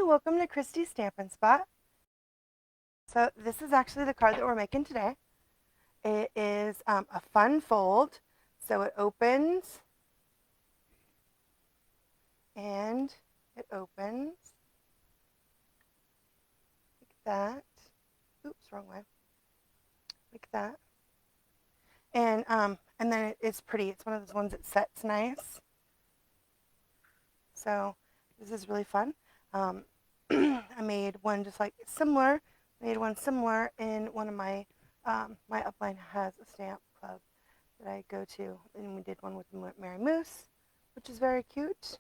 welcome to Christy's Stampin' Spot. So this is actually the card that we're making today. It is a fun fold. So it opens and it opens like that. Oops, wrong way. Like that. And then it's pretty. It's one of those ones that sets nice. So this is really fun. I made one just like similar. Made one similar in one of my my upline has a stamp club that I go to, and we did one with Mary Moose, which is very cute.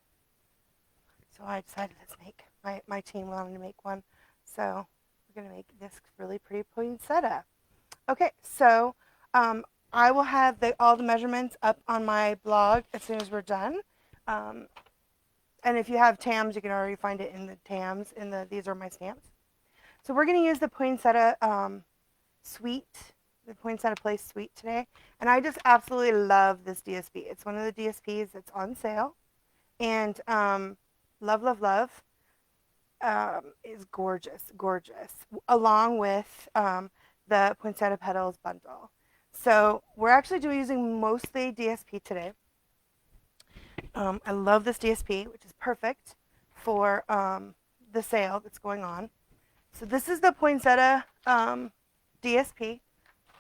So I decided let's make my team wanted to make one, so we're gonna make this really pretty poinsettia. Okay, so I will have all the measurements up on my blog as soon as we're done. And if you have TAMs, you can already find it in the TAMs. These are my stamps. So we're going to use the Poinsettia suite, the Poinsettia Place suite today. And I just absolutely love this DSP. It's one of the DSPs that's on sale. And love, love, love is gorgeous, gorgeous, along with the Poinsettia Petals bundle. So we're actually using mostly DSP today. I love this DSP, which is perfect for the sale that's going on. So this is the Poinsettia DSP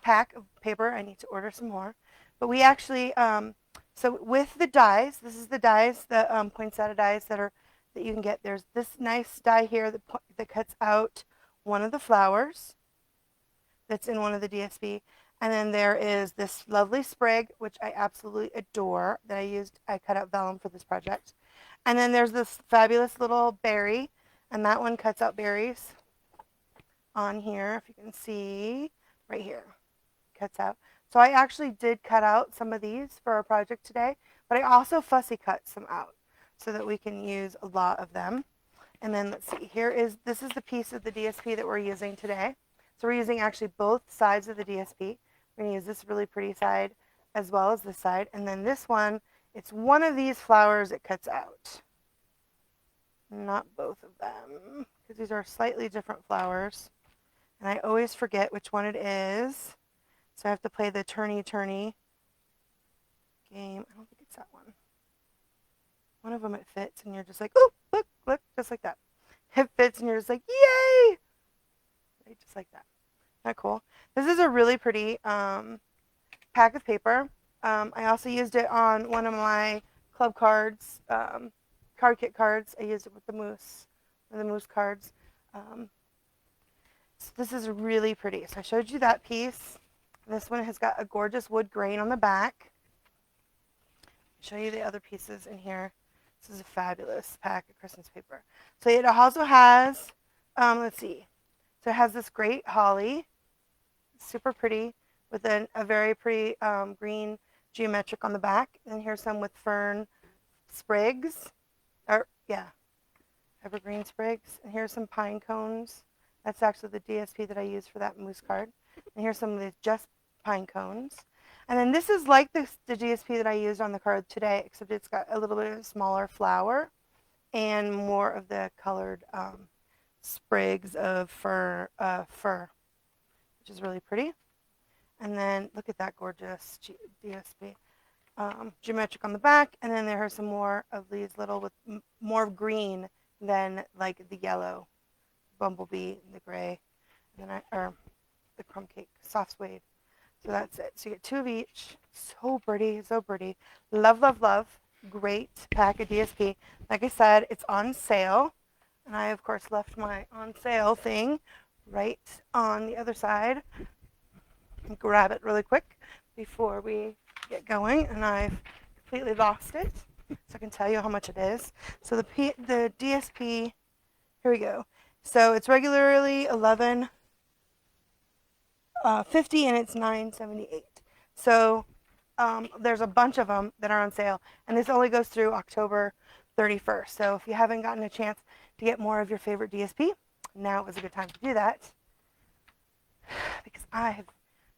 pack of paper. I need to order some more. But we actually, so with the dies, this is the dies, the poinsettia dies that you can get. There's this nice die here that cuts out one of the flowers that's in one of the DSP. And then there is this lovely sprig, which I absolutely adore, that I cut out vellum for this project. And then there's this fabulous little berry, and that one cuts out berries on here, if you can see, right here, cuts out. So I actually did cut out some of these for our project today, but I also fussy cut some out so that we can use a lot of them. And then let's see, this is the piece of the DSP that we're using today. So we're using actually both sides of the DSP. We're going to use this really pretty side as well as this side. And then this one, it's one of these flowers it cuts out. Not both of them, because these are slightly different flowers. And I always forget which one it is. So I have to play the turny-turny game. I don't think it's that one. One of them it fits, and you're just like, oh, look, look, just like that. It fits, and you're just like, yay! Right, just like that. Isn't that cool? This is a really pretty pack of paper. I also used it on one of my club cards, card kit cards. I used it with the moose, one of the moose cards. So this is really pretty. So I showed you that piece. This one has got a gorgeous wood grain on the back. I'll show you the other pieces in here. This is a fabulous pack of Christmas paper. So it also has, let's see. So it has this great holly, super pretty, with a very pretty green geometric on the back. And here's some with fern sprigs, evergreen sprigs. And here's some pine cones. That's actually the DSP that I used for that moose card. And here's some of the just pine cones. And then this is like the DSP that I used on the card today, except it's got a little bit of a smaller flower and more of the colored sprigs of fir, which is really pretty. And then look at that gorgeous DSP. Geometric on the back, and then there are some more of these little with more green than like the yellow bumblebee, the gray, and then or the crumb cake, soft suede. So that's it. So you get two of each. So pretty, so pretty. Love, love, love. Great pack of DSP. Like I said, it's on sale, and I of course left my on sale thing right on the other side. Grab it really quick before we get going, and I've completely lost it, so I can tell you how much it is. So the DSP, here we go. So it's regularly $11.50 and it's $9.78. So there's a bunch of them that are on sale, and this only goes through October 31st. So if you haven't gotten a chance to get more of your favorite DSP, now is a good time to do that, because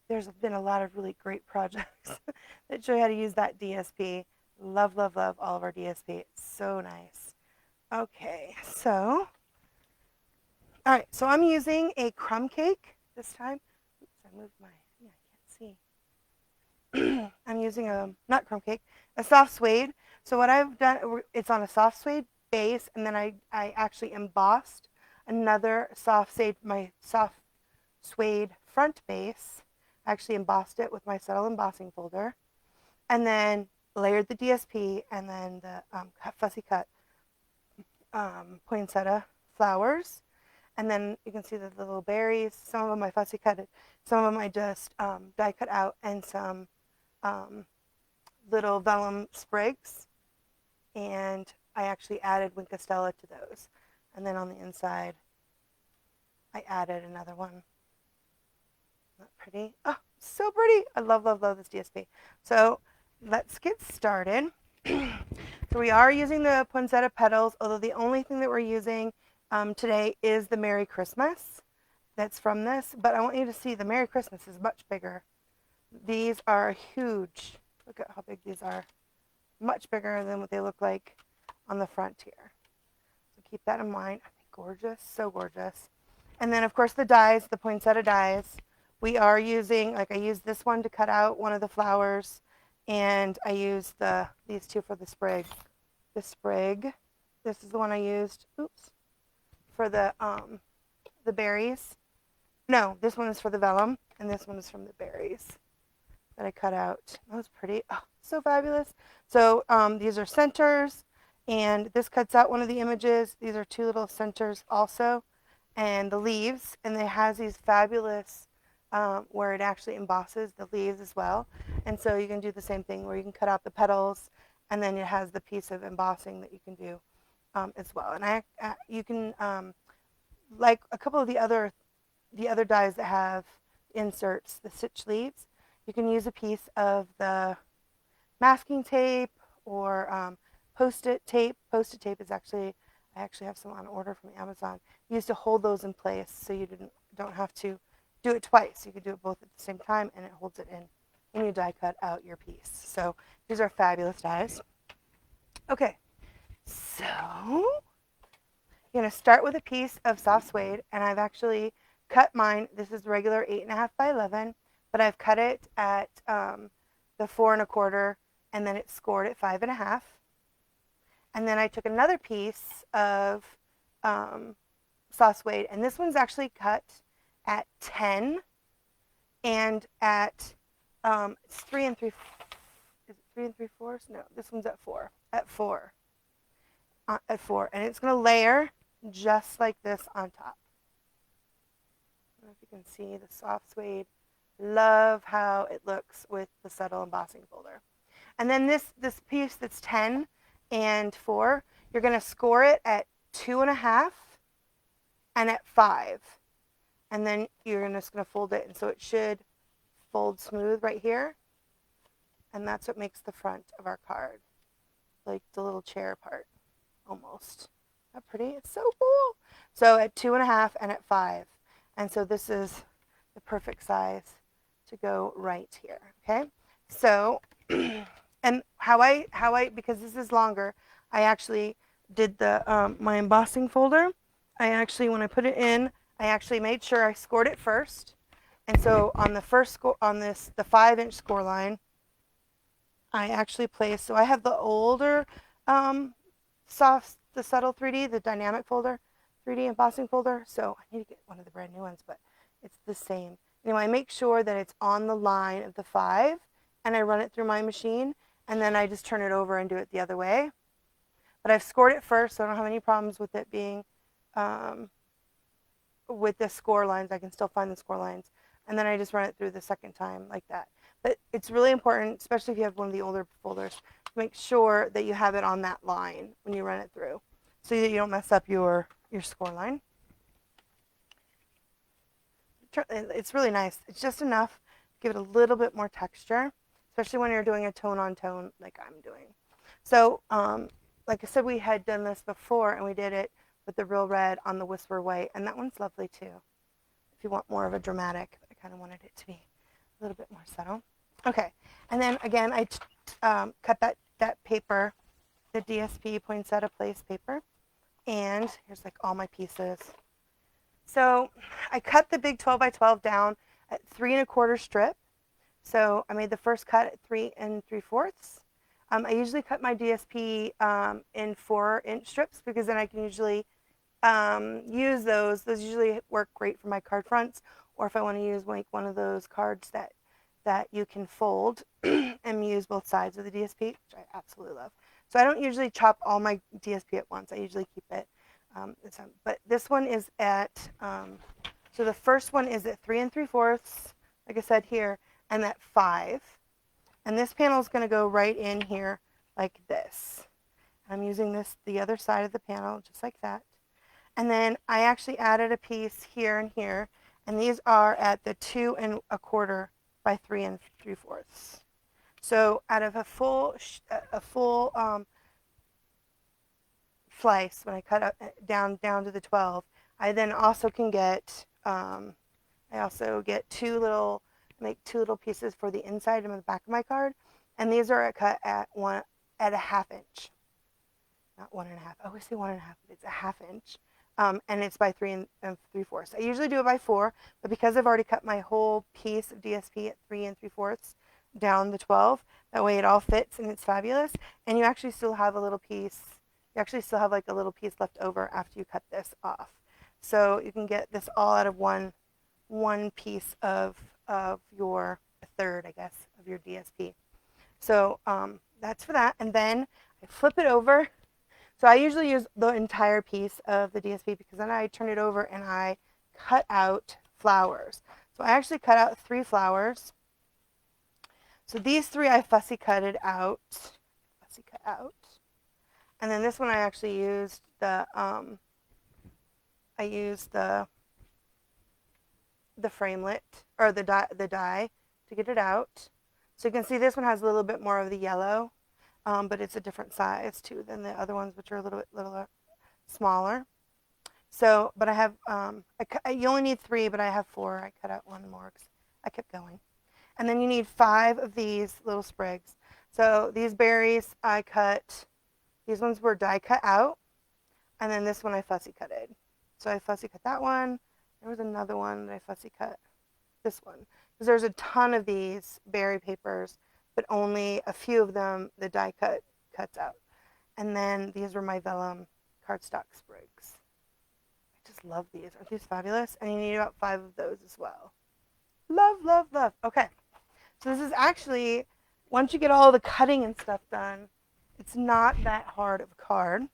there's been a lot of really great projects that show you how to use that DSP. Love, love, love all of our DSP. It's so nice. Okay, so All right, so I'm using a crumb cake this time. Oops, I moved my, yeah, I can't see. I'm using a, not crumb cake, a soft suede. So what I've done, it's on a soft suede base, and then I actually embossed another soft suede, my soft suede front base. I actually embossed it with my subtle embossing folder, and then layered the DSP, and then the fussy cut poinsettia flowers. And then you can see the little berries. Some of them I fussy cut, some of them I just die cut out, and some little vellum sprigs. And I actually added Winkostella to those. And then on the inside, I added another one. Not pretty? Oh, so pretty. I love, love, love this DSP. So let's get started. So we are using the poinsettia petals, although the only thing that we're using today is the Merry Christmas that's from this. But I want you to see the Merry Christmas is much bigger. These are huge. Look at how big these are. Much bigger than what they look like on the front here. So keep that in mind. Gorgeous, so gorgeous. And then, of course, the dies, the poinsettia dies. We are using, like I used this one to cut out one of the flowers, and I used these two for the sprig. The sprig, this is the one I used, oops, for the berries. No, this one is for the vellum, and this one is from the berries that I cut out. That was pretty, oh, so fabulous. So these are centers, and this cuts out one of the images. These are two little centers also, and the leaves, and it has these fabulous where it actually embosses the leaves as well. And so you can do the same thing where you can cut out the petals, and then it has the piece of embossing that you can do as well. And you can, like a couple of the other dies that have inserts, the stitch leaves, you can use a piece of the masking tape or post-it tape. Post-it tape is actually, I actually have some on order from Amazon. Used to hold those in place so you don't have to do it twice. You could do it both at the same time, and it holds it in when you die cut out your piece. So these are fabulous dies. Okay, so you're going to start with a piece of soft suede, and I've actually cut mine. This is regular 8.5 by 11, but I've cut it at the 4 1/4, and then it's scored at 5.5. And then I took another piece of soft suede, and this one's actually cut at 10, and at it's 3 3/4. Is it 3 3/4? No, this one's at 4. At 4. At 4, and it's going to layer just like this on top. I don't know if you can see the soft suede. Love how it looks with the subtle embossing folder. And then this piece that's 10 and 4, you're going to score it at 2.5 and at 5. And then you're just going to fold it, and so it should fold smooth right here. And that's what makes the front of our card, like the little chair part, almost. Isn't that pretty? It's so cool. So at 2.5 and at 5. And so this is the perfect size to go right here. Okay. So, and how I, because this is longer, I actually did the, my embossing folder. I actually, when I put it in, I actually made sure I scored it first. And so on the first score, on this, the 5-inch score line, I actually placed, so I have the older the subtle 3D, the dynamic folder, 3D embossing folder. So I need to get one of the brand new ones, but it's the same. Anyway, I make sure that it's on the line of the 5, and I run it through my machine, and then I just turn it over and do it the other way. But I've scored it first, so I don't have any problems with it being with the score lines. I can still find the score lines, and then I just run it through the second time like that. But it's really important, especially if you have one of the older folders, to make sure that you have it on that line when you run it through, so that you don't mess up your score line. It's really nice. It's just enough to give it a little bit more texture, especially when you're doing a tone on tone like I'm doing. So like I said, we had done this before, and we did it with the Real Red on the Whisper White, and that one's lovely too. If you want more of a dramatic, I kind of wanted it to be a little bit more subtle. Okay, and then again, I cut that paper, the DSP Poinsettia Place paper, and here's like all my pieces. So I cut the big 12 by 12 down at 3 1/4 strip. So I made the first cut at 3 3/4. I usually cut my DSP in 4-inch strips because then I can usually use those. Those usually work great for my card fronts, or if I want to use like one of those cards that you can fold and use both sides of the DSP, which I absolutely love. So I don't usually chop all my DSP at once. I usually keep it. But this one is at, so the first one is at 3 3/4, like I said here, and at 5. And this panel is going to go right in here like this. I'm using the other side of the panel, just like that. And then I actually added a piece here and here, and these are at the 2 1/4 by 3 3/4. So out of a full slice, when I cut up down to the 12, I then also can get I also get make two little pieces for the inside and the back of my card, and these are cut at a 1/2 inch, not 1 1/2. I always say 1 1/2, but it's a 1/2 inch. And it's by 3 3/4. I usually do it by 4, but because I've already cut my whole piece of DSP at 3 3/4 down the 12, that way it all fits and it's fabulous. And you actually still have a little piece. You actually still have like a little piece left over after you cut this off. So you can get this all out of one piece of your third, I guess, of your DSP. So that's for that. And then I flip it over. So I usually use the entire piece of the DSP because then I turn it over and I cut out flowers. So I actually cut out 3 flowers. So these 3 I fussy cut out. And then this one I actually used the framelit, or the die to get it out. So you can see this one has a little bit more of the yellow, but it's a different size too than the other ones, which are a little smaller. So, but I have, you only need 3, but I have 4. I cut out 1 more because I kept going. And then you need 5 of these little sprigs. So these berries I cut, these ones were die cut out, and then this one I fussy cutted. So I fussy cut that one. There was another one that I fussy cut, this one, because there's a ton of these berry papers, but only a few of them the die cuts out. And then these were my vellum cardstock sprigs. I just love these. Aren't these fabulous? And you need about 5 of those as well. Love, love, love. Okay. So this is actually, once you get all the cutting and stuff done, it's not that hard of a card.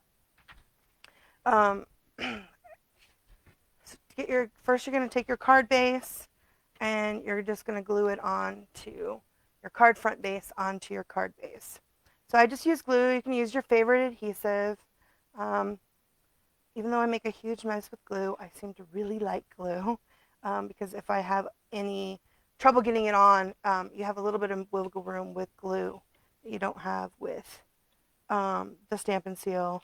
First you're going to take your card base and you're just going to glue it onto your card front base onto your card base. So I just use glue. You can use your favorite adhesive. Even though I make a huge mess with glue, I seem to really like glue because if I have any trouble getting it on, you have a little bit of wiggle room with glue that you don't have with the Stampin' Seal.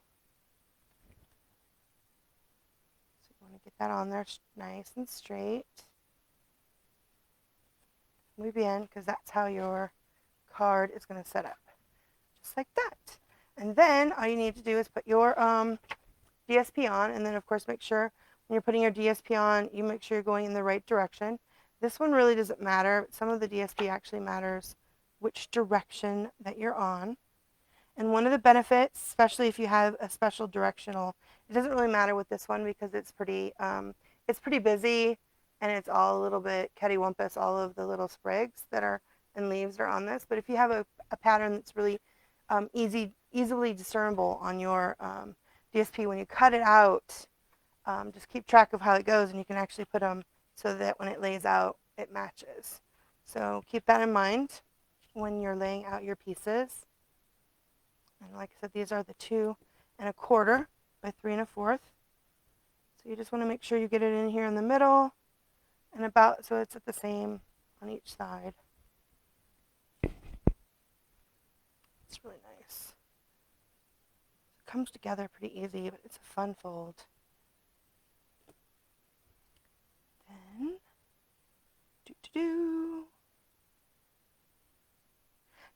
So you want to get that on there nice and straight. Muy bien, because that's how your card is going to set up. Just like that. And then all you need to do is put your DSP on, and then of course make sure when you're putting your DSP on, you make sure you're going in the right direction. This one really doesn't matter. Some of the DSP actually matters which direction that you're on. And one of the benefits, especially if you have a special directional, it doesn't really matter with this one because it's pretty busy and it's all a little bit cattywampus, all of the little sprigs that are and leaves are on this. But if you have a pattern that's really easily discernible on your DSP, when you cut it out, just keep track of how it goes and you can actually put them so that when it lays out, it matches. So keep that in mind when you're laying out your pieces. And like I said, these are the 2 1/4 by 3 1/4. So you just want to make sure you get it in here in the middle and about so it's at the same on each side. It's really nice. It comes together pretty easy, but it's a fun fold. Then,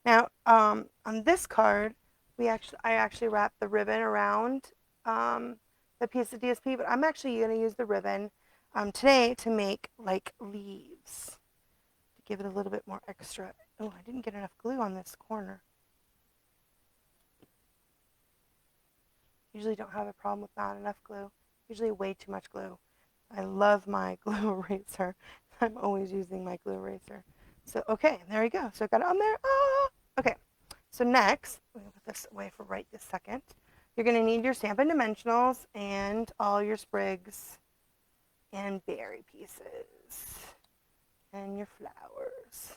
Now, on this card, I actually wrapped the ribbon around the piece of DSP, but I'm actually going to use the ribbon today to make like leaves to give it a little bit more extra. Oh, I didn't get enough glue on this corner. Usually don't have a problem with not enough glue. Usually way too much glue. I love my glue eraser. I'm always using my glue eraser. So, okay, there we go. So I got it on there. Ah! Okay, so next, I'm going to put this away for right this second. You're going to need your Stampin' Dimensionals and all your sprigs and berry pieces and your flowers.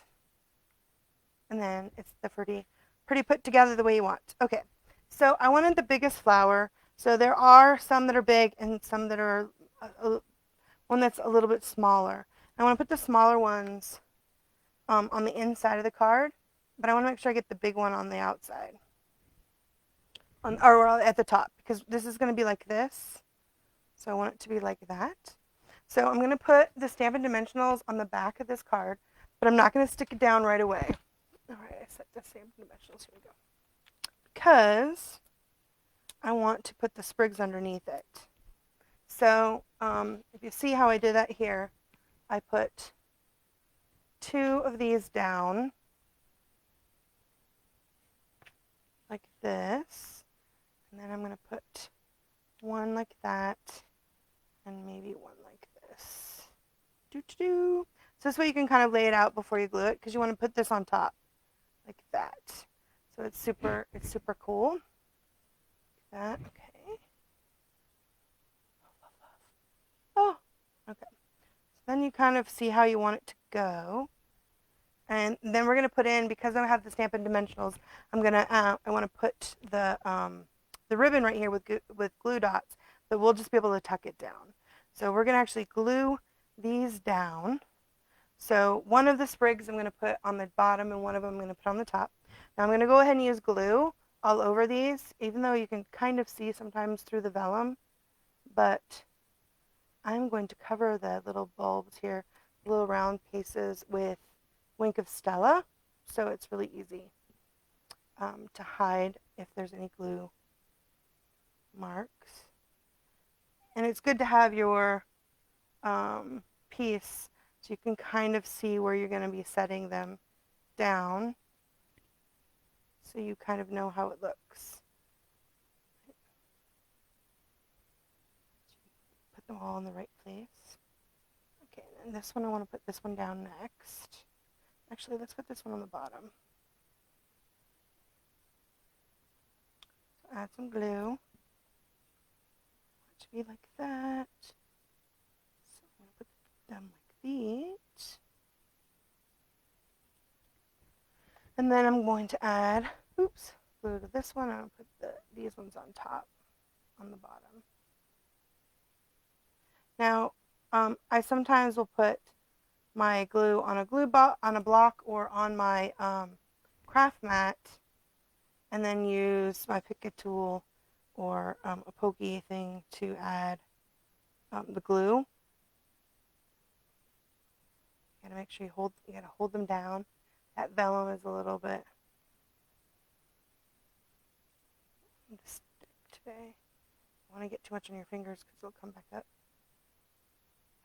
And then it's the pretty put together the way you want. Okay, so I wanted the biggest flower. So there are some that are big and some that are one that's a little bit smaller. I want to put the smaller ones on the inside of the card, but I want to make sure I get the big one on the outside, or at the top, because this is going to be like this. So I want it to be like that. So I'm going to put the Stampin' Dimensionals on the back of this card, but I'm not going to stick it down right away. All right, I set the Stampin' Dimensionals. Here we go. Because I want to put the sprigs underneath it. So if you see how I did that here, I put 2 of these down like this. And then I'm going to put 1 like that and maybe 1 like this. Doo-doo-doo. So this way you can kind of lay it out before you glue it, because you want to put this on top like that. So it's super cool. Like that. Okay. Oh, okay. So then you kind of see how you want it to go. And then we're going to put in, because I have the Stampin' Dimensionals, I want to put the ribbon right here with glue dots, but we'll just be able to tuck it down. So we're going to actually glue these down. So one of the sprigs I'm going to put on the bottom and one of them I'm going to put on the top. Now I'm going to go ahead and use glue all over these, even though you can kind of see sometimes through the vellum, but I'm going to cover the little bulbs here, little round pieces, with Wink of Stella, so it's really easy to hide if there's any glue marks. And it's good to have your piece so you can kind of see where you're going to be setting them down, so you kind of know how it looks. Put them all in the right place. Okay, and this one, I want to put this one down next. Actually, let's put this one on the bottom. So add some glue. It should be like that. So I'm going to put them like these. And then I'm going to add, glue to this one. I'll put these ones on top, on the bottom. Now, I sometimes will put my glue on a block or on my craft mat, and then use my Pick a tool or a pokey thing to add the glue. You gotta make sure you gotta hold them down. That vellum is a little bit stick today. I don't want to get too much on your fingers because they'll come back up.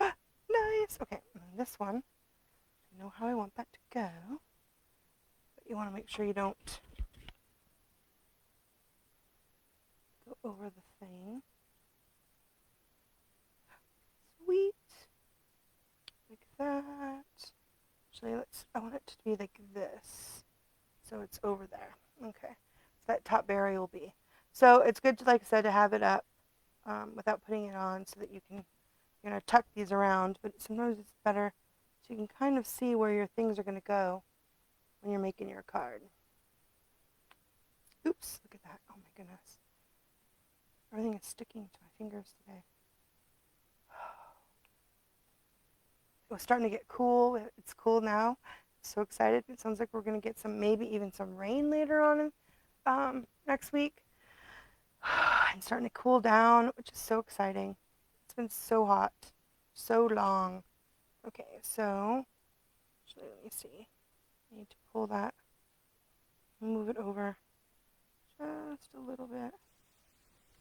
Ah, nice. Okay, and then this one, I know how I want that to go, but you want to make sure you don't go over the thing. Sweet. Like that. Actually, I want it to be like this, so it's over there. Okay, so that top berry will be. So it's good to, like I said, to have it up without putting it on, so that you're going to tuck these around, but sometimes it's better so you can kind of see where your things are going to go when you're making your card. Oops, look at that. Oh my goodness. Everything is sticking to my fingers today. It was starting to get cool. It's cool now. I'm so excited. It sounds like we're going to get maybe even some rain later on next week. And starting to cool down, which is so exciting. It's been so hot, so long. Okay, so actually, let me see. I need to pull that, move it over just a little bit.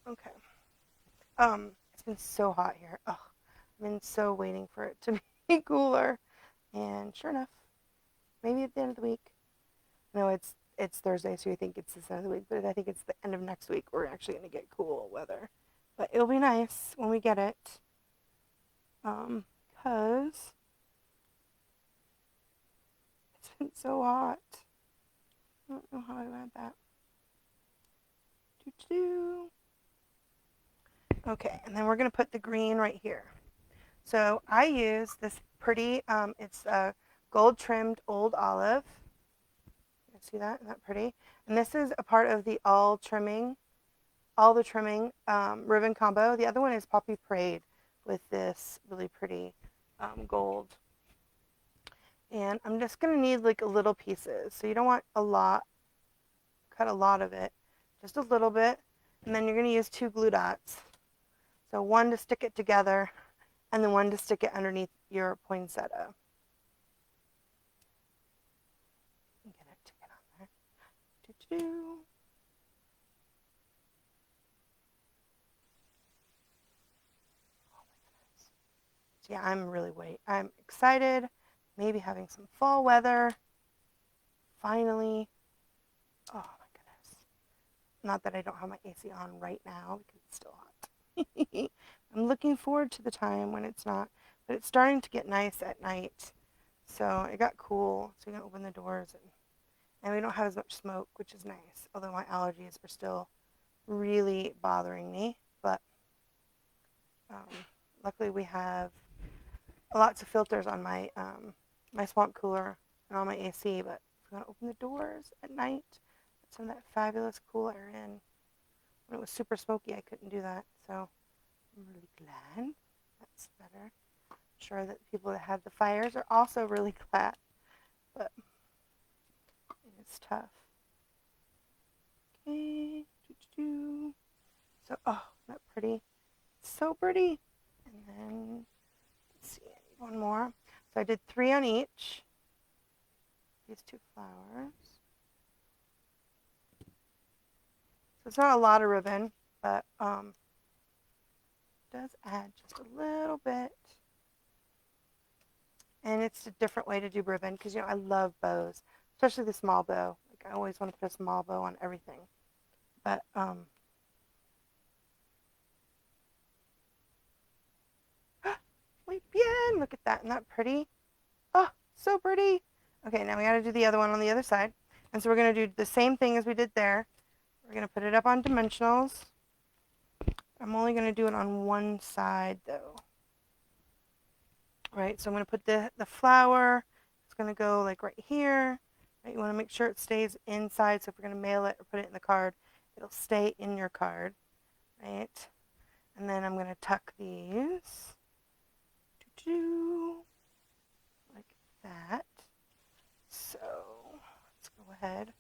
Okay. It's been so hot here. Ugh. I've been so waiting for it to be cooler. And sure enough, maybe at the end of the week. No, it's Thursday, so you think it's the end of the week, but I think it's the end of next week we're actually going to get cool weather. But it'll be nice when we get it. Because it's been so hot. I don't know how I read that. Doo-doo. Okay, and then we're going to put the green right here. So I use this pretty, it's a gold trimmed old olive. You see that? Isn't that pretty? And this is a part of the all the trimming ribbon combo. The other one is Poppy Parade with this really pretty gold. And I'm just going to need like little pieces. So you don't want a lot, cut a lot of it, just a little bit. And then you're going to use 2 glue dots. So one to stick it together and then one to stick it underneath your poinsettia. Get it to get on there. Doo-doo. Oh my goodness. So yeah, I'm excited. Maybe having some fall weather. Finally. Oh my goodness. Not that I don't have my AC on right now because it's still hot. I'm looking forward to the time when it's not, but it's starting to get nice at night. So it got cool. So we can open the doors and we don't have as much smoke, which is nice. Although my allergies are still really bothering me, but luckily we have lots of filters on my my swamp cooler and on my AC. But if we want to open the doors at night, let some of that fabulous cool air in. When it was super smoky, I couldn't do that. So I'm really glad that's better. I'm sure that the people that had the fires are also really glad, but it's tough. Okay. So, oh, isn't that pretty? It's so pretty. And then, let's see, I need one more. So I did 3 on each. These 2 flowers. So it's not a lot of ribbon, but it does add just a little bit. And it's a different way to do ribbon because, I love bows, especially the small bow. Like I always want to put a small bow on everything. But muy bien, look at that. Isn't that pretty? Oh, so pretty. Okay, now we got to do the other one on the other side. And so we're going to do the same thing as we did there. We're going to put it up on dimensionals. I'm only going to do it on one side though. Right, so I'm going to put the flower. It's going to go like right here. Right, you want to make sure it stays inside. So if we're going to mail it or put it in the card, it'll stay in your card. Right, and then I'm going to tuck these like that. So let's go ahead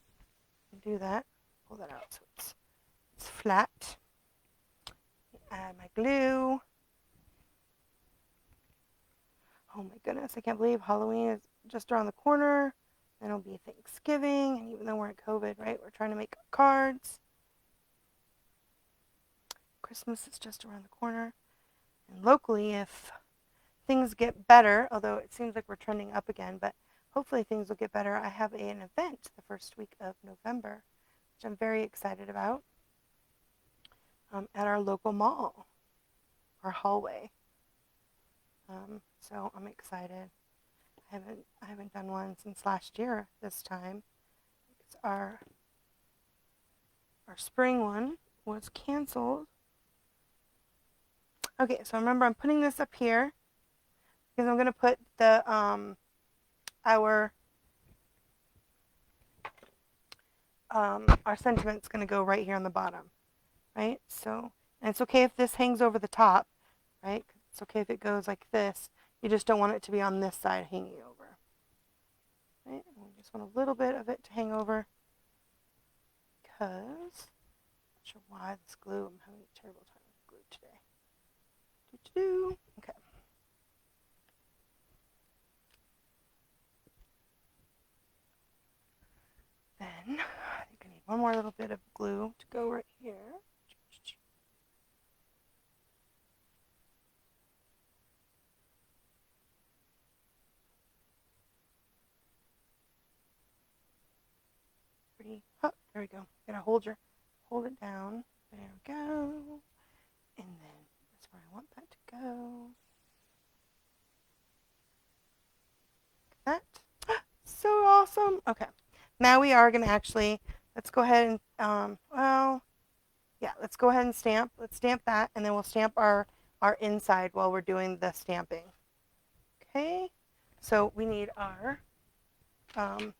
and do that. Pull that out so it's flat. Add my glue. Oh my goodness, I can't believe Halloween is just around the corner. Then it'll be Thanksgiving, and even though we're in COVID, right, we're trying to make cards. Christmas is just around the corner. And locally, if things get better, although it seems like we're trending up again, but hopefully things will get better. I have an event the first week of November, which I'm very excited about, at our local mall, our hallway. So I'm excited. I haven't done one since last year this time. Because our spring one was canceled. Okay, so remember I'm putting this up here because I'm going to put the our sentiment's going to go right here on the bottom, right? So, and it's okay if this hangs over the top, right? It's okay if it goes like this. You just don't want it to be on this side hanging over, right? And we just want a little bit of it to hang over because I'm not sure why this glue, I'm having a terrible time with glue today. Okay. Then I think I need one more little bit of glue to go right here. pretty. Oh, there we go. Gotta hold it down. There we go. And then that's where I want that to go. That. So awesome. Okay. Now we are gonna actually, let's go ahead and, let's go ahead and stamp. Let's stamp that, and then we'll stamp our inside while we're doing the stamping. Okay. So we need our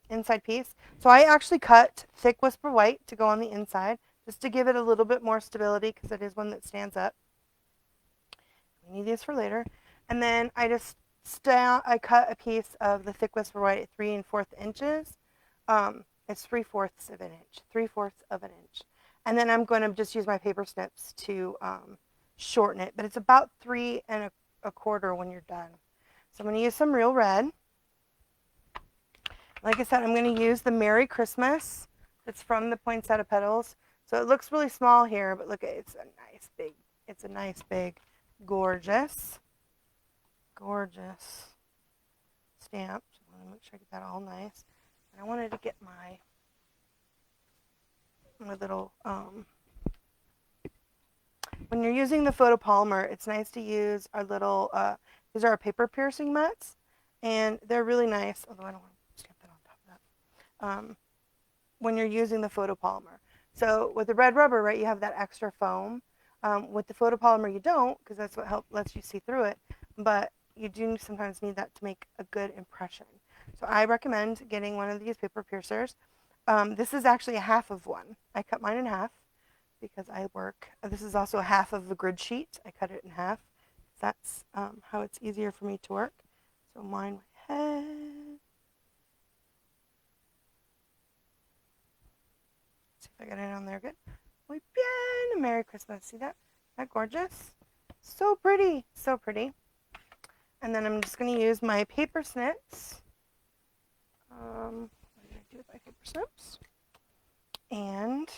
inside piece. So I actually cut thick whisper white to go on the inside, just to give it a little bit more stability because it is one that stands up. We need these for later. And then I just I cut a piece of the thick whisper white at 3 4 inches. It's 3/4 of an inch, 3/4 of an inch. And then I'm going to just use my paper snips to shorten it, but it's about 3 1/4 when you're done. So I'm going to use some real red. Like I said, I'm going to use the Merry Christmas. It's from the Poinsettia Petals. So it looks really small here, but look, it's a nice big, gorgeous stamp. I want to make sure I get that all nice. And I wanted to get my little, when you're using the photopolymer, it's nice to use our little, these are our paper piercing mats, and they're really nice, although I don't want to stamp that on top of that, when you're using the photopolymer. So with the red rubber, right, you have that extra foam. With the photopolymer, you don't, because that's what lets you see through it, but you do sometimes need that to make a good impression. So I recommend getting one of these paper piercers. This is actually a half of one. I cut mine in half because I work. This is also a half of the grid sheet. I cut it in half. That's how it's easier for me to work. So mine went ahead. See if I got it on there good. Muy bien. Merry Christmas. See that? Isn't that gorgeous? So pretty. So pretty. And then I'm just going to use my paper snips. What did I do with my paper snips? And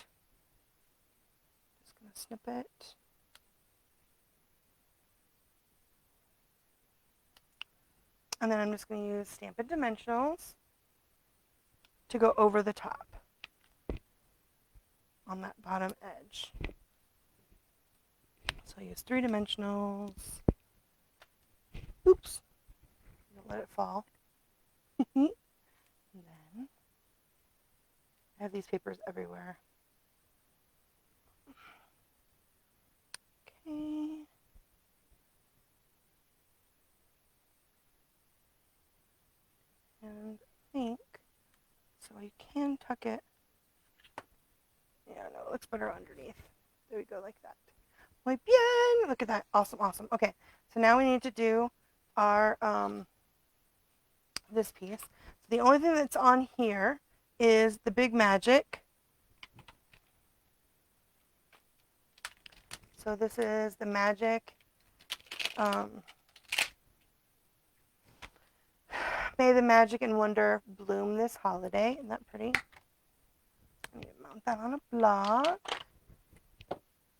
just going to snip it. And then I'm just going to use Stampin' Dimensionals to go over the top on that bottom edge. So I use 3 dimensionals. Oops. Don't let it fall. And then I have these papers everywhere. Okay. And I think, so you can tuck it. Yeah, no, it looks better underneath. There we go, like that. Muy bien! Look at that. Awesome, awesome. Okay, so now we need to do our, this piece. So the only thing that's on here is the Big Magic. So this is the Magic. May the magic and wonder bloom this holiday. Isn't that pretty? I'm going to mount that on a block.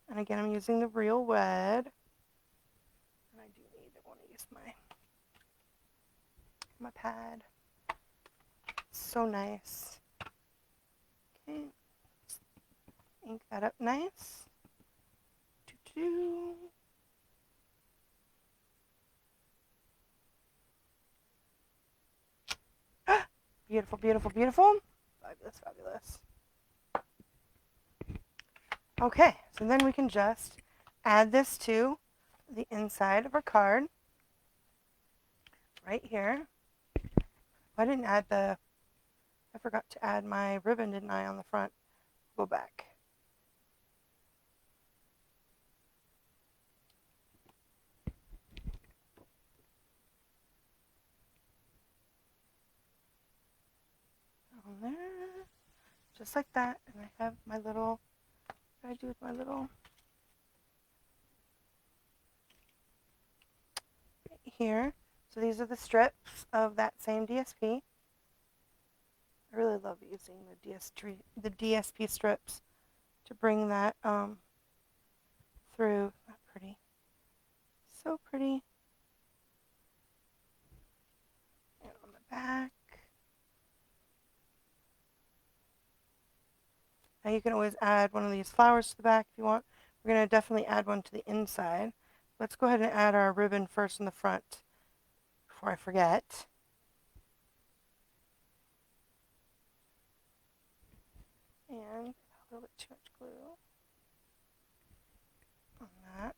And again, I'm using the real red. And I want to use my pad. So nice. Okay. Ink that up nice. Doo-doo. Beautiful, beautiful, beautiful. Fabulous, fabulous. Okay, so then we can just add this to the inside of our card. Right here. I didn't add I forgot to add my ribbon, didn't I, on the front? Go back. On there. Just like that. And I have my little, what do I do with my little, right here. So these are the strips of that same DSP. I really love using the DSP strips to bring that through. Not pretty. So pretty. And on the back. Now you can always add one of these flowers to the back if you want. We're going to definitely add one to the inside. Let's go ahead and add our ribbon first in the front before I forget. And a little bit too much glue on that.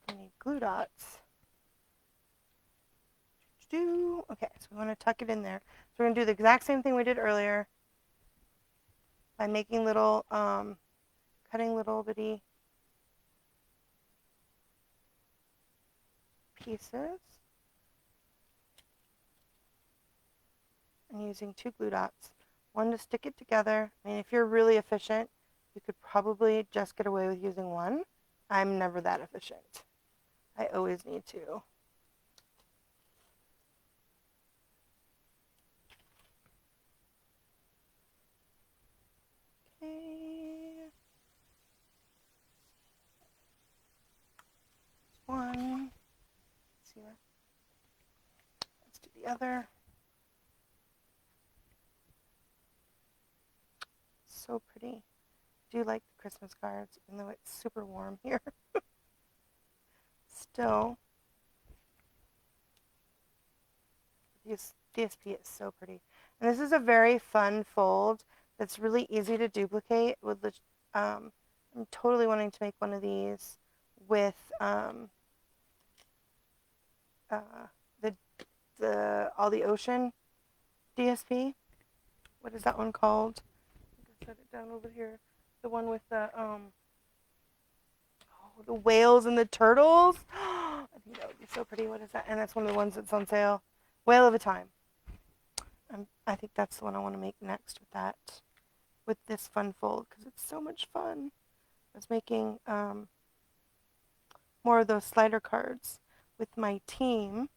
We need glue dots. Okay, so we want to tuck it in there. So we're going to do the exact same thing we did earlier by making little, cutting little bitty pieces and using 2 glue dots. One to stick it together. I mean, if you're really efficient, you could probably just get away with using one. I'm never that efficient. I always need 2. Okay. One. Let's see that. Let's do the other. So pretty. I do like the Christmas cards, even though it's super warm here. Still, this DSP is so pretty. And this is a very fun fold that's really easy to duplicate. I'm totally wanting to make one of these with all the ocean DSP. What is that one called? I set it down over here. The one with the whales and the turtles. I think that would be so pretty. What is that? And that's one of the ones that's on sale. Whale of a Time. I think that's the one I want to make next with this fun fold, because it's so much fun. I was making more of those slider cards with my team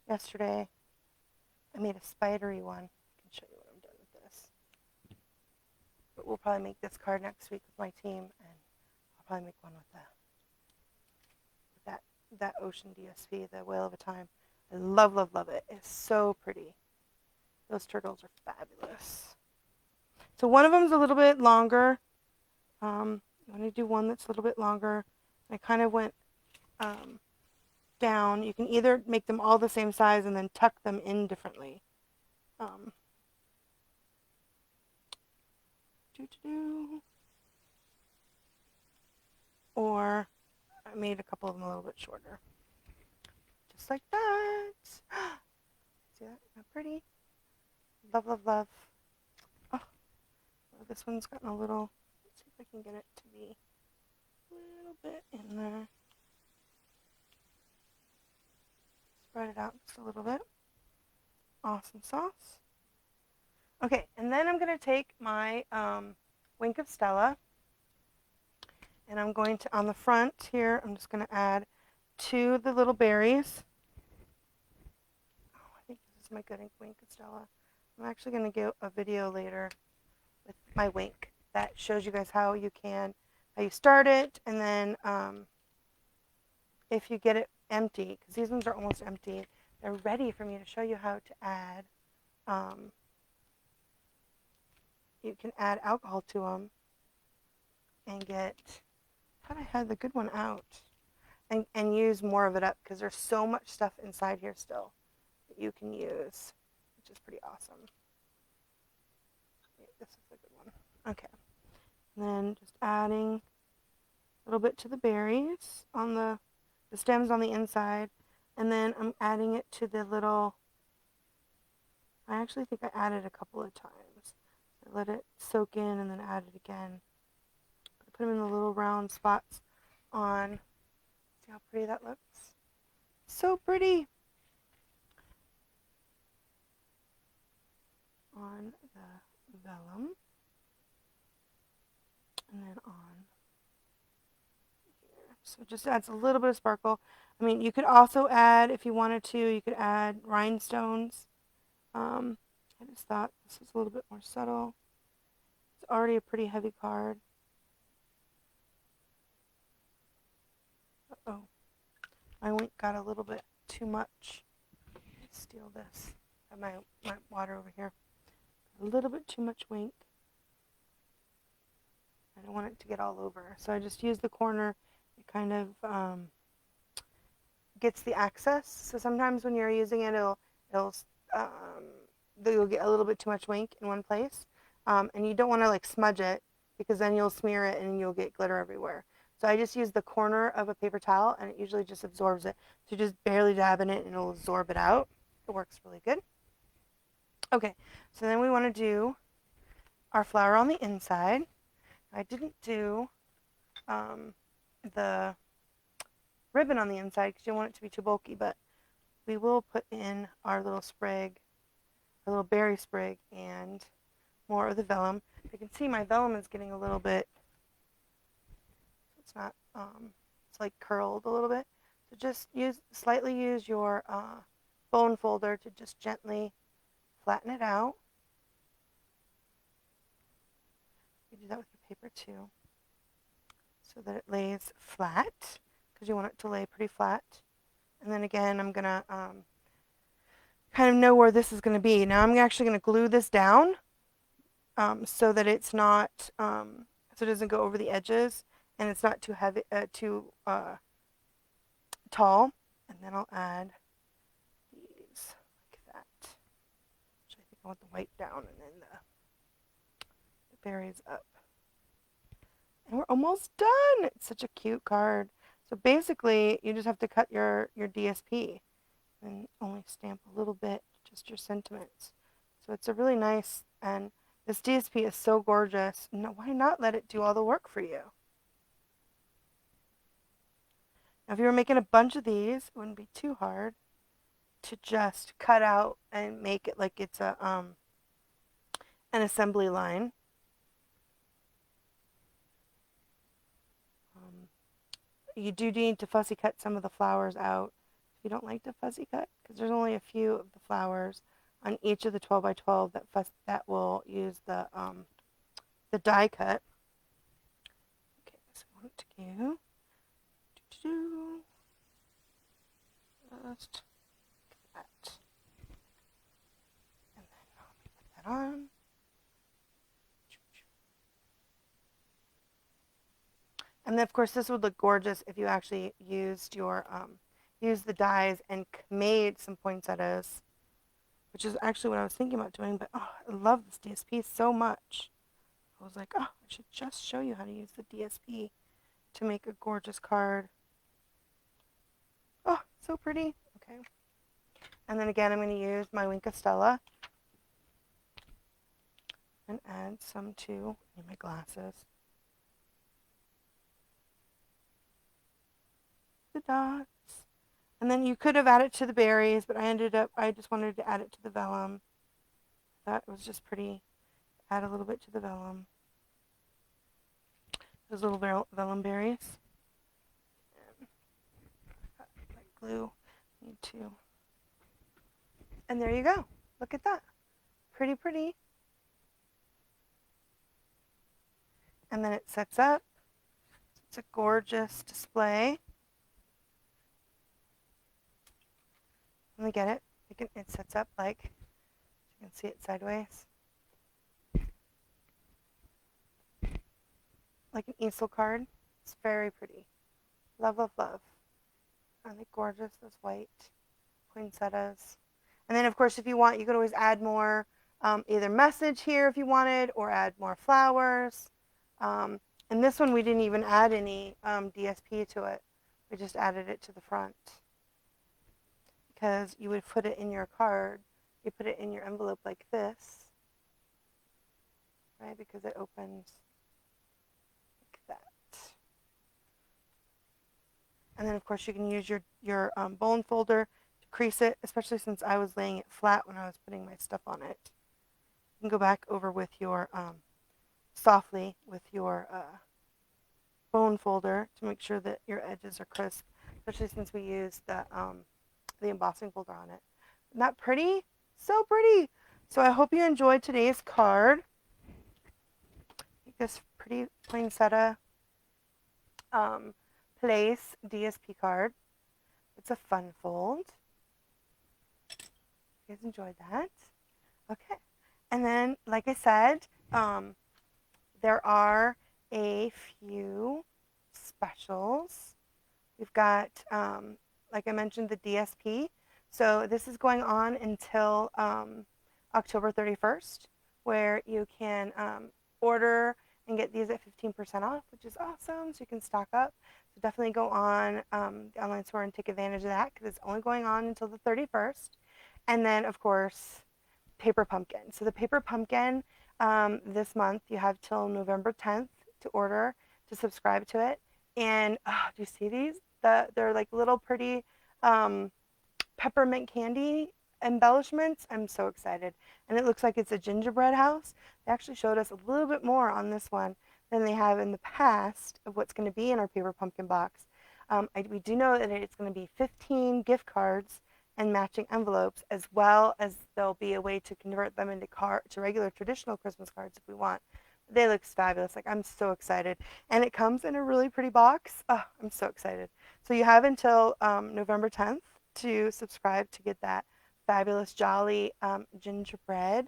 yesterday. I made a spidery one. I can show you what I'm done with this. But we'll probably make this card next week with my team, and I'll probably make one with that ocean DSP, the Whale of a Time. I love, love, love it. It's so pretty. Those turtles are fabulous. So one of them is a little bit longer. I'm going to do one that's a little bit longer. I kind of went down. You can either make them all the same size and then tuck them in differently. Or I made a couple of them a little bit shorter. Just like that. See that? Isn't that pretty? Love, love, love. Oh, this one's gotten a little, let's see if I can get it to be a little bit in there. Spread it out just a little bit. Awesome sauce. Okay, and then I'm going to take my Wink of Stella, and I'm going to, on the front here, I'm just going to add 2 of the little berries. Oh, I think this is my good Wink of Stella. I'm actually going to do a video later with my wink that shows you guys how you start it, and then if you get it empty, because these ones are almost empty, they're ready for me to show you how to add. You can add alcohol to them and get, I thought I had the good one out, and use more of it up, because there's so much stuff inside here still that you can use, which is pretty awesome. This is the good one. Okay. And then just adding a little bit to the berries on the stems on the inside, and then I'm adding it to the little, I actually think I added a couple of times. I let it soak in and then add it again. I put them in the little round spots on, see how pretty that looks? So pretty! On the vellum, and then on here. So it just adds a little bit of sparkle. I mean, you could also add, if you wanted to, you could add rhinestones. I just thought this was a little bit more subtle. It's already a pretty heavy card. Uh-oh. My wink got a little bit too much. Let's steal this. I have my water over here. A little bit too much wink. I don't want it to get all over. So I just use the corner. It kind of gets the access. So sometimes when you're using it, it'll um, you'll get a little bit too much ink in one place, and you don't want to like smudge it because then you'll smear it and you'll get glitter everywhere. So I just use the corner of a paper towel and it usually just absorbs it. So just barely dab in it and it'll absorb it out. It works really good. Okay, so then we want to do our flower on the inside. I didn't do the ribbon on the inside because you don't want it to be too bulky, but we will put in our little sprig, our little berry sprig, and more of the vellum. You can see my vellum is getting a little bit, it's not, it's like curled a little bit. So just slightly use your bone folder to just gently flatten it out. You do that with your paper too, so that it lays flat, because you want it to lay pretty flat. And then again, I'm gonna kind of know where this is gonna be. Now I'm actually gonna glue this down so that it's not, so it doesn't go over the edges and it's not too heavy, too tall. And then I'll add these like that. Which I think I want the white down and then the berries up. And we're almost done. It's such a cute card. So basically, you just have to cut your DSP and only stamp a little bit, just your sentiments. So it's a really nice, and this DSP is so gorgeous. No, why not let it do all the work for you? Now, if you were making a bunch of these, it wouldn't be too hard to just cut out and make it like it's a an assembly line. You do need to fussy cut some of the flowers out if you don't like to fussy cut, because there's only a few of the flowers on each of the 12 by 12 that will use the die cut. Okay, so I want to do just like that, and then I'll put that on. And then, of course, this would look gorgeous if you actually used your used the dies and made some poinsettias, which is actually what I was thinking about doing. But oh, I love this DSP so much. I was like, oh, I should just show you how to use the DSP to make a gorgeous card. Oh, so pretty. Okay. And then again, I'm going to use my Wink of Stella and add some to my glasses. The dots. And then you could have added to the berries, but I just wanted to add it to the vellum. That was just pretty. Add a little bit to the vellum. Those little vellum berries. And glue. Need to. And there you go. Look at that. Pretty, pretty. And then it sets up. It's a gorgeous display. Let me get it. It sets up like, you can see it sideways, like an easel card. It's very pretty. Love, love, love. Aren't they gorgeous? Those white poinsettias. And then, of course, if you want, you could always add more either message here if you wanted, or add more flowers. And this one, we didn't even add any DSP to it. We just added it to the front. Because you would put it in your card, you put it in your envelope like this, right? Because it opens like that. And then, of course, you can use your bone folder to crease it, especially since I was laying it flat when I was putting my stuff on it. You can go back over with your, softly with your bone folder to make sure that your edges are crisp, especially since we used the embossing folder on it. Isn't that pretty? So pretty. So I hope you enjoyed today's card. This pretty poinsettia place DSP card. It's a fun fold. You guys enjoyed that? Okay. And then, like I said, there are a few specials. We've got, like I mentioned, the DSP. So this is going on until October 31st, where you can order and get these at 15% off, which is awesome. So you can stock up. So definitely go on the online store and take advantage of that because it's only going on until the 31st. And then, of course, Paper Pumpkin. So the Paper Pumpkin this month, you have till November 10th to order, to subscribe to it. And do you see these? They're like little pretty um, peppermint candy embellishments. I'm so excited. And it looks like it's a gingerbread house. They actually showed us a little bit more on this one than they have in the past of what's going to be in our Paper Pumpkin box. We do know that it's going to be 15 gift cards and matching envelopes, as well as there'll be a way to convert them into regular traditional Christmas cards if we want. They look fabulous. Like, I'm so excited. And it comes in a really pretty box. Oh, I'm so excited. So you have until November 10th to subscribe to get that fabulous jolly gingerbread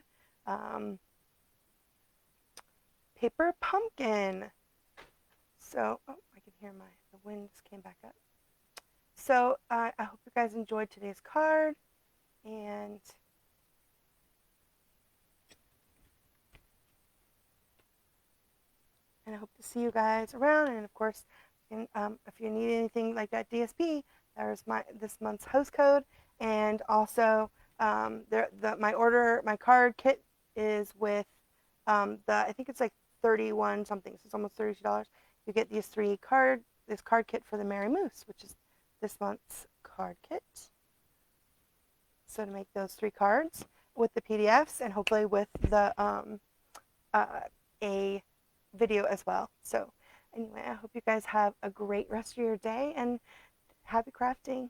paper pumpkin. So, oh, I can hear the wind just came back up. So I hope you guys enjoyed today's card, and I hope to see you guys around. And of course, if you need anything like that DSP, there's this month's host code, and also my card kit is with I think it's like 31 something, so it's almost $32. You get this card kit for the Merry Moose, which is this month's card kit. So to make those 3 cards with the PDFs and hopefully with the a video as well. So anyway, I hope you guys have a great rest of your day and happy crafting.